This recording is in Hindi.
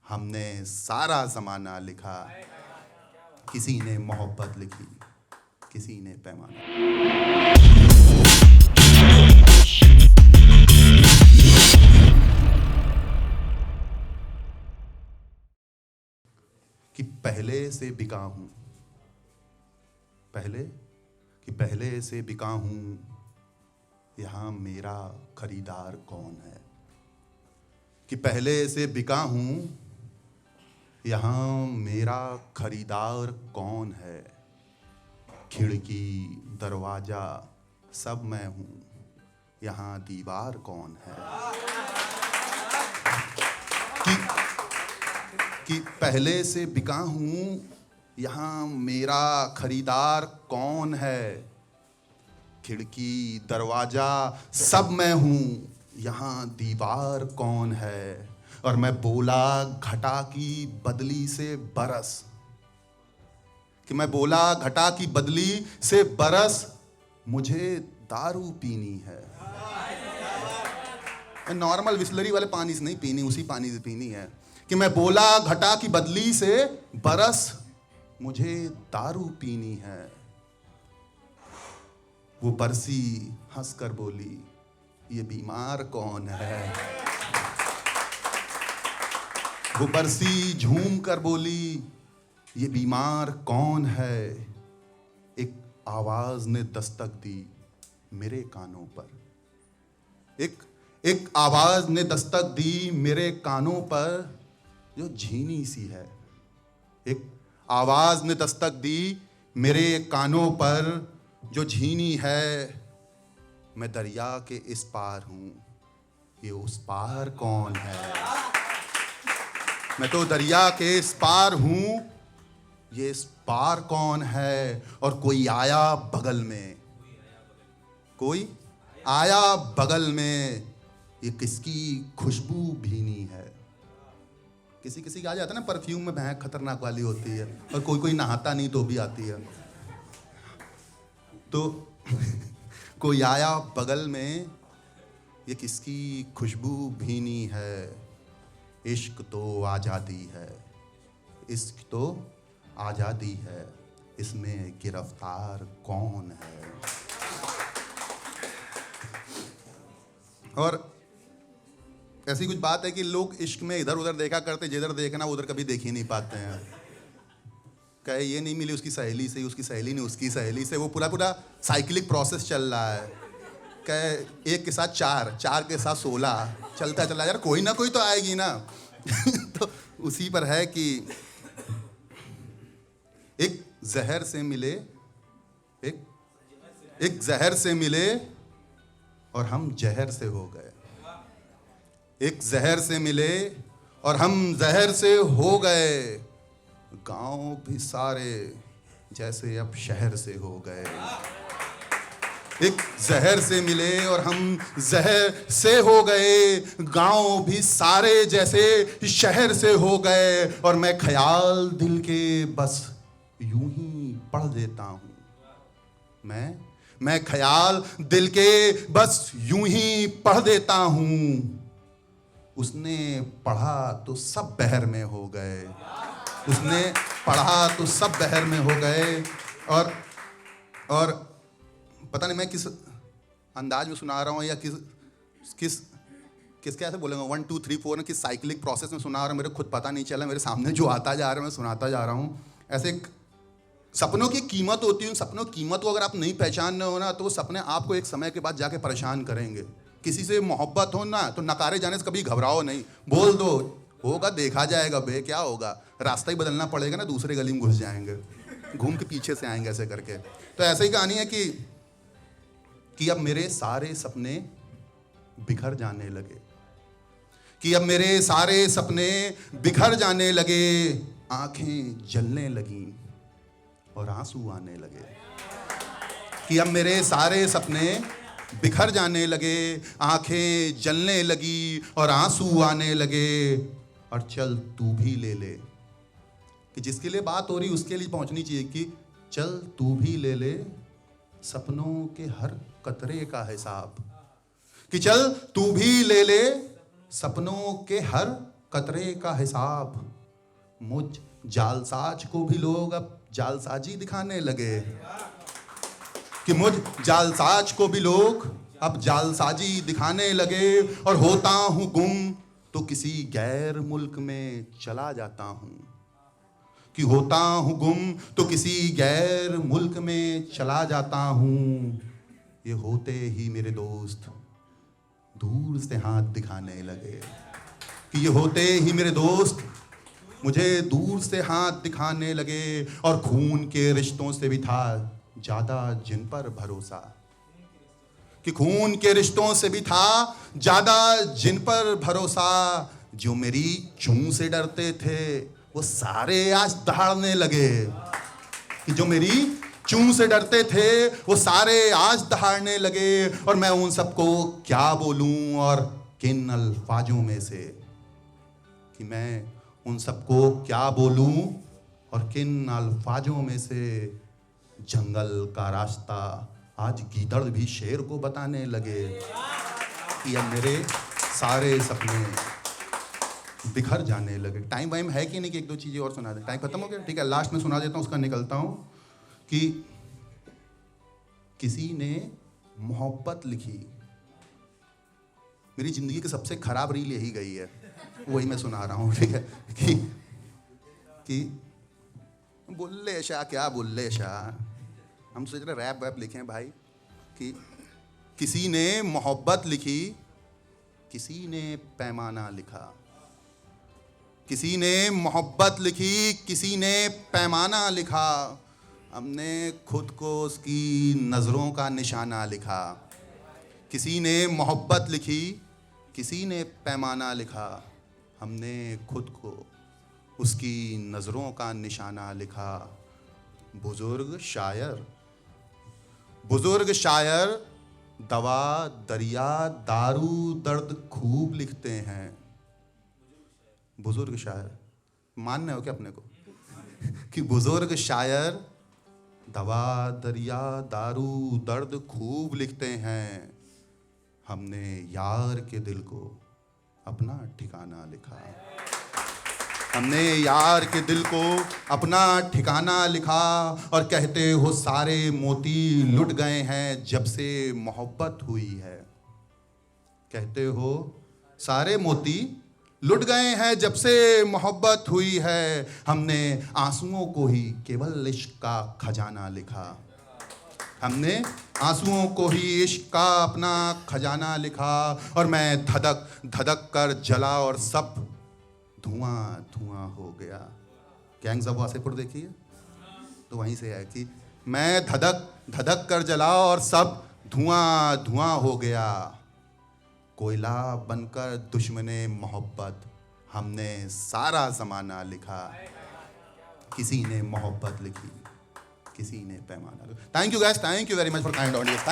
हमने सारा ज़माना लिखा, किसी ने मोहब्बत लिखी, किसी ने पैमाना। कि पहले से बिका हूँ, पहले से बिका हूँ, यहाँ मेरा खरीदार कौन है। कि पहले से बिका हूँ, यहाँ मेरा खरीदार कौन है। खिड़की दरवाजा सब मैं हूँ, यहाँ दीवार कौन है। कि पहले से बिका हूँ, यहाँ मेरा खरीदार कौन है। खिड़की दरवाजा सब मैं हूँ, यहाँ दीवार कौन है। और मैं बोला घटा की बदली से बरस, कि मैं बोला घटा की बदली से बरस, मुझे दारू पीनी है। नॉर्मल बिसलरी वाले पानी से नहीं पीनी, उसी पानी से पीनी है। कि मैं बोला घटा की बदली से बरस, मुझे दारू पीनी है। वो बरसी हंसकर बोली, ये बीमार कौन है। वो बरसी झूम कर बोली, ये बीमार कौन है। एक आवाज ने दस्तक दी मेरे कानों पर, एक आवाज ने दस्तक दी मेरे कानों पर, जो झीनी सी है। एक आवाज ने दस्तक दी मेरे कानों पर, जो झीनी है। मैं दरिया के इस पार हूं, ये उस पार कौन है। मैं तो दरिया के इस पार हूं, ये इस पार कौन है। और कोई आया बगल में, कोई आया बगल में, ये किसकी खुशबू भीनी है। किसी किसी का आ जाता है ना परफ्यूम में महक खतरनाक वाली होती है, और कोई कोई नहाता नहीं तो भी आती है। तो कोई आया बगल में, ये किसकी खुशबू भीनी है। इश्क तो आज़ादी है, इश्क तो आज़ादी है, इसमें गिरफ्तार कौन है। और ऐसी कुछ बात है कि लोग इश्क में इधर उधर देखा करते, जिधर देखना उधर कभी देख ही नहीं पाते हैं। कहे ये नहीं मिली उसकी सहेली से, उसकी सहेली ने उसकी सहेली से, वो पूरा साइक्लिक प्रोसेस चल रहा है। कहे एक के साथ चार, चार के साथ 16, चलता चला यार, कोई ना कोई तो आएगी ना। तो उसी पर है कि एक जहर से मिले, एक जहर से मिले और हम जहर से हो गए। एक जहर से मिले और हम जहर से हो गए। गांव भी सारे जैसे अब शहर से हो गए। एक जहर से मिले और हम जहर से हो गए। गांव भी सारे जैसे शहर से हो गए। और मैं ख्याल दिल के बस यूं ही पढ़ देता हूं। मैं ख्याल दिल के बस यूं ही पढ़ देता हूं। उसने पढ़ा तो सब बहर में हो गए। उसने पढ़ा तो सब बहर में हो गए। और पता नहीं मैं किस अंदाज में सुना रहा हूँ, या किस कैसे बोलेंगे, 1 2 3 4 किस साइक्लिक प्रोसेस में सुना रहा हूँ, मेरे खुद पता नहीं चला। मेरे सामने जो आता जा रहा है मैं सुनाता जा रहा हूँ। ऐसे सपनों की कीमत होती है। उन सपनों की कीमत को अगर आप नहीं पहचान रहे हो ना, तो वो सपने आपको एक समय के बाद जाके परेशान करेंगे। किसी से मोहब्बत हो ना, तो नकारे जाने से कभी घबराओ नहीं, बोल दो, होगा देखा जाएगा बे, क्या होगा, रास्ता ही बदलना पड़ेगा ना, दूसरे गली में घुस जाएंगे, घूम के पीछे से आएंगे ऐसे करके। तो ऐसे ही कहानी है कि अब मेरे सारे सपने बिखर जाने लगे। कि अब मेरे सारे सपने बिखर जाने लगे। आंखें जलने लगी और आंसू आने लगे। कि अब मेरे सारे सपने बिखर जाने लगे, आंखें जलने लगी और आंसू आने लगे। और चल तू भी ले ले, कि जिसके लिए बात हो रही उसके लिए पहुंचनी चाहिए। कि चल तू भी ले ले सपनों के हर कतरे का हिसाब। कि चल तू भी ले ले सपनों के हर कतरे का हिसाब। मुझ जालसाज को भी लोग अब जालसाजी दिखाने लगे, कि मुझ जालसाज को भी लोग अब जालसाजी दिखाने लगे। और होता हूं गुम तो किसी गैर मुल्क में चला जाता हूं, कि होता हूं गुम तो किसी गैर मुल्क में चला जाता हूं। ये होते ही मेरे दोस्त दूर से हाथ दिखाने लगे, कि ये होते ही मेरे दोस्त मुझे दूर से हाथ दिखाने लगे। और खून के रिश्तों से भी था ज्यादा जिन पर भरोसा, कि खून के रिश्तों से भी था ज्यादा जिन पर भरोसा। जो मेरी चूं से डरते थे वो सारे आज दहाड़ने लगे, कि जो मेरी चूं से डरते थे वो सारे आज दहाड़ने लगे। और मैं उन सबको क्या बोलूं और किन अल्फाजों में से, कि मैं उन सबको क्या बोलूं और किन अल्फाजों में से। जंगल का रास्ता आज गीदड़ भी शेर को बताने लगे, कि अब मेरे सारे सपने बिखर जाने लगे। टाइम वाइम है कि नहीं कि एक दो चीजें और सुना दे? टाइम खत्म हो गया? ठीक है, लास्ट में सुना देता हूं, उसका निकलता हूं। कि किसी ने मोहब्बत लिखी। मेरी जिंदगी की सबसे खराब रील यही गई है, वही मैं सुना रहा हूं। ठीक है, कि बुल्ले शाह, क्या बुल्ले शाह, हम सोच रहे रैप वैप लिखे हैं भाई। कि किसी ने मोहब्बत लिखी, किसी ने पैमाना लिखा। किसी ने मोहब्बत लिखी, किसी ने पैमाना लिखा। हमने खुद को उसकी नजरों का निशाना लिखा। किसी ने मोहब्बत लिखी, किसी ने पैमाना लिखा। हमने खुद को उसकी नजरों का निशाना लिखा। बुजुर्ग शायर दवा दरिया दारू दर्द खूब लिखते हैं। बुजुर्ग शायर, मानना हो क्या अपने को? कि बुजुर्ग शायर दवा दरिया दारू दर्द खूब लिखते हैं। हमने यार के दिल को अपना ठिकाना लिखा। हमने यार के दिल को अपना ठिकाना लिखा। और कहते हो सारे मोती लुट गए हैं जब से मोहब्बत हुई है। कहते हो सारे मोती लुट गए हैं जब से मोहब्बत हुई है। हमने आंसुओं को ही केवल इश्क का खजाना लिखा। हमने आंसुओं को ही इश्क का अपना खजाना लिखा। और मैं धधक धधक कर जला और सब धुआं धुआं हो गया। गैंग्स ऑफ वासेपुर देखिए, तो वहीं से है कि मैं धधक धधक कर जला और सब धुआं धुआं हो गया। कोयला बनकर दुश्मने मोहब्बत हमने सारा जमाना लिखा। किसी ने मोहब्बत लिखी, किसी ने पैमाना। Thank you guys, thank you very much for kind audience.